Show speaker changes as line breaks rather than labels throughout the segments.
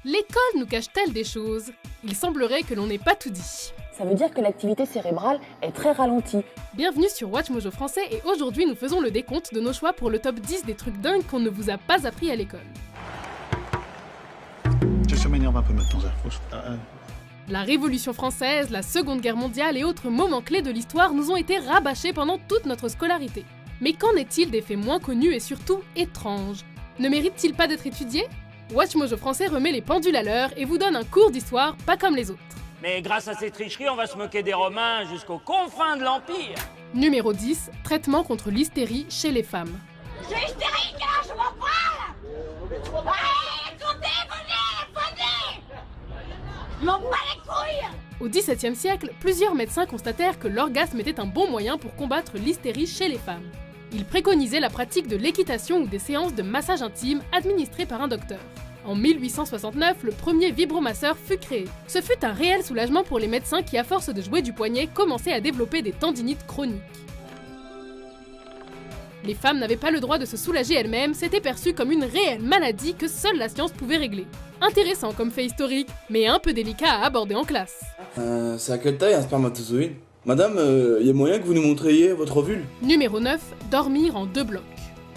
L'école nous cache-t-elle des choses? Il semblerait que l'on n'ait pas tout dit.
Ça veut dire que l'activité cérébrale est très ralentie.
Bienvenue sur Watch Mojo Français et aujourd'hui nous faisons le décompte de nos choix pour le top 10 des trucs dingues qu'on ne vous a pas appris à l'école.
Je m'énerve un peu maintenant,
La Révolution française, la Seconde Guerre mondiale et autres moments clés de l'histoire nous ont été rabâchés pendant toute notre scolarité. Mais qu'en est-il des faits moins connus et surtout étranges? Ne méritent-ils pas d'être étudiés? Watch Mojo Français remet les pendules à l'heure et vous donne un cours d'histoire pas comme les autres.
Mais grâce à ces tricheries, on va se moquer des Romains jusqu'aux confins de l'Empire.
Numéro 10, traitement contre l'hystérie chez les femmes.
J'ai hystérique, alors je m'en parle. Allez, écoutez, venez. Je m'en bats les couilles.
Au XVIIe siècle, plusieurs médecins constatèrent que l'orgasme était un bon moyen pour combattre l'hystérie chez les femmes. Ils préconisaient la pratique de l'équitation ou des séances de massage intime administrées par un docteur. En 1869, le premier vibromasseur fut créé. Ce fut un réel soulagement pour les médecins qui, à force de jouer du poignet, commençaient à développer des tendinites chroniques. Les femmes n'avaient pas le droit de se soulager elles-mêmes, c'était perçu comme une réelle maladie que seule la science pouvait régler. Intéressant comme fait historique, mais un peu délicat à aborder en classe.
C'est à quelle taille un spermatozoïde? Madame, y a moyen que vous nous montriez votre ovule?
Numéro 9, dormir en 2 blocs.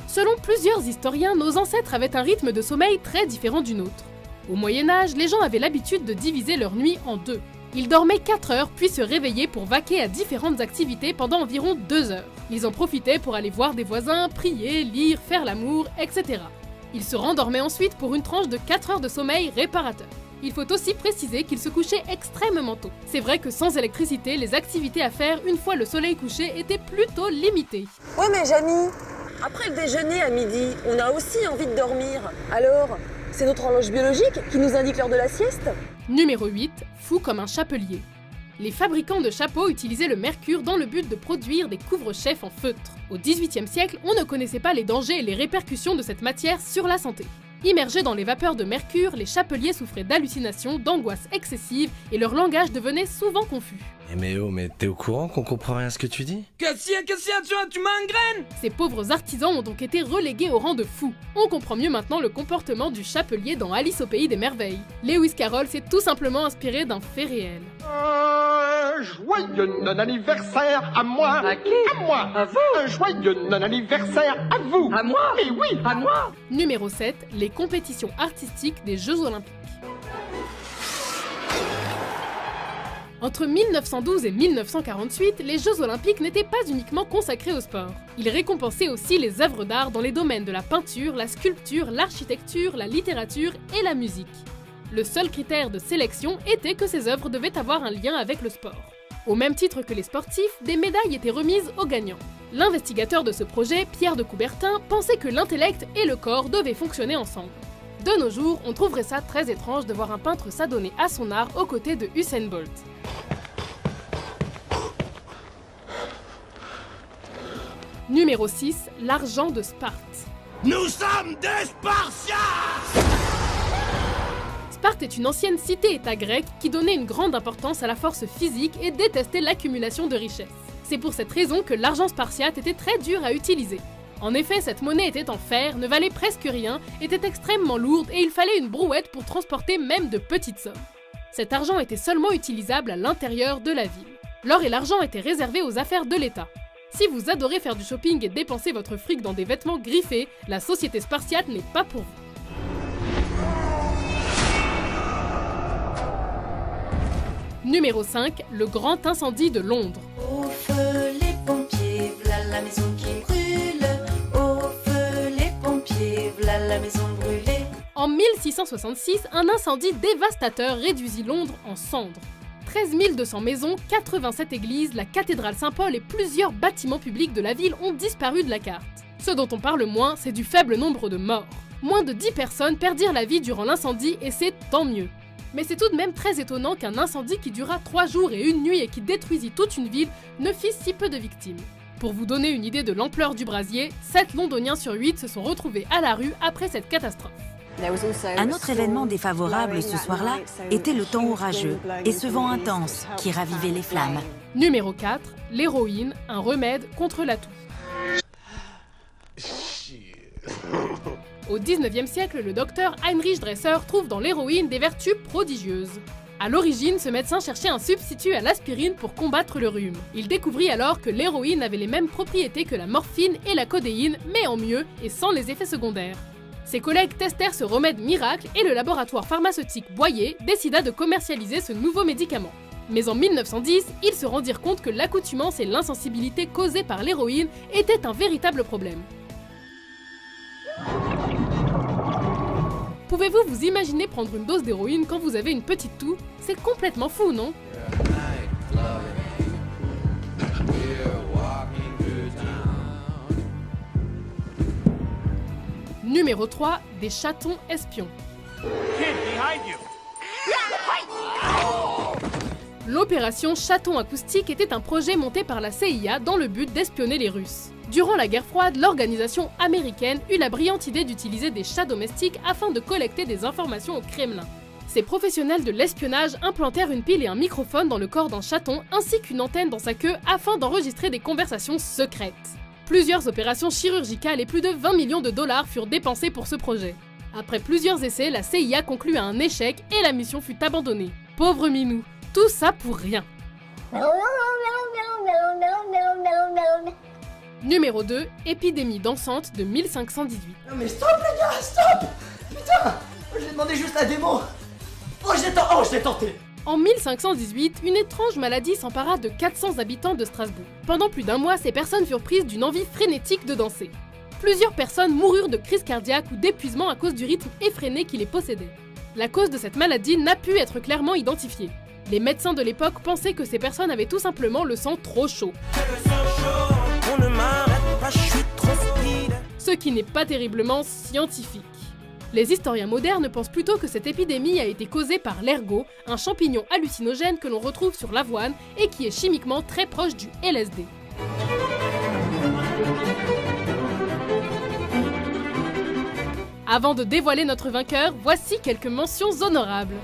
Selon plusieurs historiens, nos ancêtres avaient un rythme de sommeil très différent du nôtre. Au Moyen-Âge, les gens avaient l'habitude de diviser leur nuit en 2. Ils dormaient 4 heures puis se réveillaient pour vaquer à différentes activités pendant environ 2 heures. Ils en profitaient pour aller voir des voisins, prier, lire, faire l'amour, etc. Ils se rendormaient ensuite pour une tranche de 4 heures de sommeil réparateur. Il faut aussi préciser qu'ils se couchaient extrêmement tôt. C'est vrai que sans électricité, les activités à faire une fois le soleil couché étaient plutôt limitées.
Ouais mais Jamy, après le déjeuner à midi, on a aussi envie de dormir. Alors, c'est notre horloge biologique qui nous indique l'heure de la sieste?
Numéro 8, fou comme un chapelier. Les fabricants de chapeaux utilisaient le mercure dans le but de produire des couvre-chefs en feutre. Au XVIIIe siècle, on ne connaissait pas les dangers et les répercussions de cette matière sur la santé. Immergés dans les vapeurs de mercure, les chapeliers souffraient d'hallucinations, d'angoisses excessives et leur langage devenait souvent confus.
Mais t'es au courant qu'on comprend rien à ce que tu dis?
Cassia, tu m'engraines.
Ces pauvres artisans ont donc été relégués au rang de fous. On comprend mieux maintenant le comportement du chapelier dans Alice au pays des merveilles. Lewis Carroll s'est tout simplement inspiré d'un fait réel.
Joyeux non-anniversaire à moi.
À qui?
À moi.
À vous?
Un joyeux non-anniversaire à vous.
À moi?
Mais oui,
À moi?
Numéro 7, les compétitions artistiques des Jeux Olympiques. Entre 1912 et 1948, les Jeux Olympiques n'étaient pas uniquement consacrés au sport. Ils récompensaient aussi les œuvres d'art dans les domaines de la peinture, la sculpture, l'architecture, la littérature et la musique. Le seul critère de sélection était que ces œuvres devaient avoir un lien avec le sport. Au même titre que les sportifs, des médailles étaient remises aux gagnants. L'investigateur de ce projet, Pierre de Coubertin, pensait que l'intellect et le corps devaient fonctionner ensemble. De nos jours, on trouverait ça très étrange de voir un peintre s'adonner à son art aux côtés de Usain Bolt. Numéro 6, l'argent de Sparte.
Nous sommes des Spartiates.
Sparte est une ancienne cité-État grecque qui donnait une grande importance à la force physique et détestait l'accumulation de richesses. C'est pour cette raison que l'argent spartiate était très dur à utiliser. En effet, cette monnaie était en fer, ne valait presque rien, était extrêmement lourde et il fallait une brouette pour transporter même de petites sommes. Cet argent était seulement utilisable à l'intérieur de la ville. L'or et l'argent étaient réservés aux affaires de l'État. Si vous adorez faire du shopping et dépenser votre fric dans des vêtements griffés, la société spartiate n'est pas pour vous. Numéro 5, le grand incendie de Londres.
Au feu les pompiers, v'là la maison qui brûle. Au feu les pompiers, v'là la maison brûlée.
En 1666, un incendie dévastateur réduisit Londres en cendres. 13 200 maisons, 87 églises, la cathédrale Saint-Paul et plusieurs bâtiments publics de la ville ont disparu de la carte. Ce dont on parle moins, c'est du faible nombre de morts. Moins de 10 personnes perdirent la vie durant l'incendie et c'est tant mieux. Mais c'est tout de même très étonnant qu'un incendie qui dura 3 jours et 1 nuit et qui détruisit toute une ville ne fit si peu de victimes. Pour vous donner une idée de l'ampleur du brasier, 7 Londoniens sur 8 se sont retrouvés à la rue après cette catastrophe.
Un autre événement défavorable ce soir-là était le temps orageux et ce vent intense qui ravivait les flammes.
Numéro 4, l'héroïne, un remède contre la toux. Au 19e siècle, le docteur Heinrich Dresser trouve dans l'héroïne des vertus prodigieuses. À l'origine, ce médecin cherchait un substitut à l'aspirine pour combattre le rhume. Il découvrit alors que l'héroïne avait les mêmes propriétés que la morphine et la codéine, mais en mieux et sans les effets secondaires. Ses collègues testèrent ce remède miracle et le laboratoire pharmaceutique Boyer décida de commercialiser ce nouveau médicament. Mais en 1910, ils se rendirent compte que l'accoutumance et l'insensibilité causées par l'héroïne étaient un véritable problème. Pouvez-vous vous imaginer prendre une dose d'héroïne quand vous avez une petite toux? C'est complètement fou, non? Numéro 3, des chatons espions. L'opération Chaton Acoustique était un projet monté par la CIA dans le but d'espionner les Russes. Durant la guerre froide, l'organisation américaine eut la brillante idée d'utiliser des chats domestiques afin de collecter des informations au Kremlin. Ces professionnels de l'espionnage implantèrent une pile et un microphone dans le corps d'un chaton ainsi qu'une antenne dans sa queue afin d'enregistrer des conversations secrètes. Plusieurs opérations chirurgicales et plus de 20 millions de dollars furent dépensés pour ce projet. Après plusieurs essais, la CIA conclut à un échec et la mission fut abandonnée. Pauvre Minou, tout ça pour rien. Numéro 2, épidémie dansante de 1518.
Non mais stop les gars, stop! Putain! J'ai demandé juste la démo! Oh je l'ai tenté!
En 1518, une étrange maladie s'empara de 400 habitants de Strasbourg. Pendant plus d'un mois, ces personnes furent prises d'une envie frénétique de danser. Plusieurs personnes moururent de crise cardiaque ou d'épuisement à cause du rythme effréné qui les possédait. La cause de cette maladie n'a pu être clairement identifiée. Les médecins de l'époque pensaient que ces personnes avaient tout simplement le sang trop chaud. Ce qui n'est pas terriblement scientifique. Les historiens modernes pensent plutôt que cette épidémie a été causée par l'ergot, un champignon hallucinogène que l'on retrouve sur l'avoine et qui est chimiquement très proche du LSD. Avant de dévoiler notre vainqueur, voici quelques mentions honorables.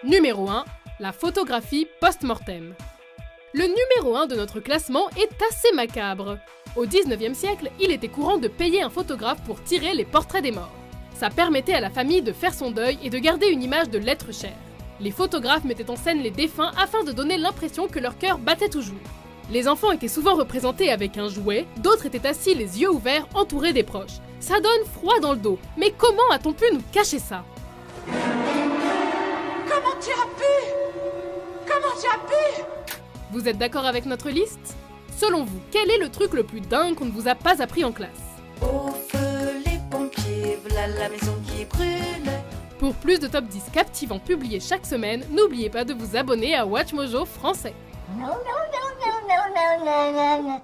Numéro 1, la photographie post-mortem. Le numéro 1 de notre classement est assez macabre. Au 19e siècle, il était courant de payer un photographe pour tirer les portraits des morts. Ça permettait à la famille de faire son deuil et de garder une image de l'être cher. Les photographes mettaient en scène les défunts afin de donner l'impression que leur cœur battait toujours. Les enfants étaient souvent représentés avec un jouet, d'autres étaient assis les yeux ouverts entourés des proches. Ça donne froid dans le dos, mais comment a-t-on pu nous cacher ça ?
Comment tu as pu? Comment tu as pu?
Vous êtes d'accord avec notre liste? Selon vous, quel est le truc le plus dingue qu'on ne vous a pas appris en classe?
Au feu les pompiers, voilà la maison qui brûle.
Pour plus de top 10 captivants publiés chaque semaine, n'oubliez pas de vous abonner à WatchMojo français.
Non, non, non, non, non, non, non, non.